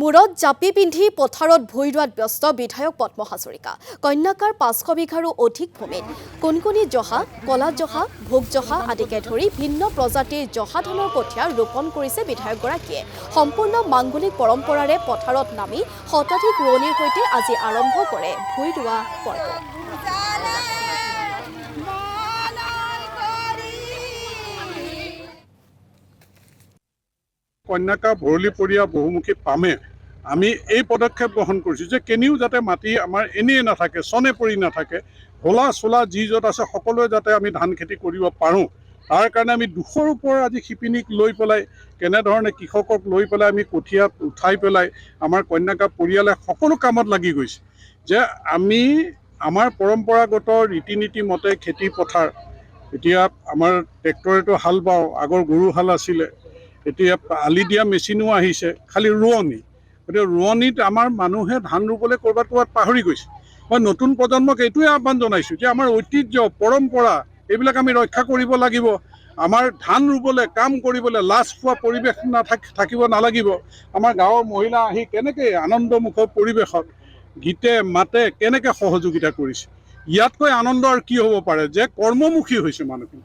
মূৰত জাপি পিন্ধি পথাৰত ভূঁই ৰোৱাত ব্যস্ত বিধায়ক পদ্ম হাজৰিকা। কন্যাকাৰ ৫০০ বিঘাৰো অধিক ভূমিত কোনকোনি জহা, কলা জহা, ভোগ জহা আদিকে ধৰি ভিন্ন প্ৰজাতিৰ জহা ধানৰ কঠীয়া ৰোপণ কৰিছে বিধায়কগৰাকীয়ে। সম্পূৰ্ণ মাংগলিক পৰম্পৰাৰে পথাৰত নামি শতাধিক ৰোৱনীৰ সৈতে আজি আৰম্ভ কৰে ভূঁই ৰোৱা পৰ্ব। কন্যাকাৰ ভৰলীপৰীয়া বহুমুখী পামে আমি এই পদক্ষেপ গ্ৰহণ কৰিছোঁ যে কেনিও যাতে মাটি আমাৰ এনেই নাথাকে, চনে পৰি নাথাকে, হোলা চোলা যি য'ত আছে সকলোৱে যাতে আমি ধান খেতি কৰিব পাৰোঁ। তাৰ কাৰণে আমি ২০০ৰ ওপৰৰ আজি শিপিনীক লৈ পেলাই কেনেধৰণে কৃষকক লৈ পেলাই আমি কঠীয়া উঠাই পেলাই আমাৰ কন্যাকাৰ পৰিয়ালে সকলো কামত লাগি গৈছে যে আমি আমাৰ পৰম্পৰাগত ৰীতি নীতি মতে খেতি পথাৰ, এতিয়া আমাৰ ট্ৰেক্টৰেতো হাল বাওঁ, আগৰ গৰু হাল আছিলে, এতিয়া আলি দিয়া মেচিনো আহিছে, খালি ৰোৱনী। গতিকে ৰোৱনীত আমাৰ মানুহে ধান ৰুবলৈ ক'ৰবাত পাহৰি গৈছে। মই নতুন প্ৰজন্মক এইটোৱে আহ্বান জনাইছোঁ যে আমাৰ ঐতিহ্য পৰম্পৰা এইবিলাক আমি ৰক্ষা কৰিব লাগিব। আমাৰ ধান ৰুবলৈ, কাম কৰিবলৈ লাজ পোৱা পৰিৱেশ থাকিব নালাগিব। আমাৰ গাঁৱৰ মহিলা আহি কেনেকৈ আনন্দমুখৰ পৰিৱেশত গীতে মাতে কেনেকৈ সহযোগিতা কৰিছে। ইয়াতকৈ আনন্দ আৰু কি হ'ব পাৰে যে কৰ্মমুখী হৈছে মানুহখিনি।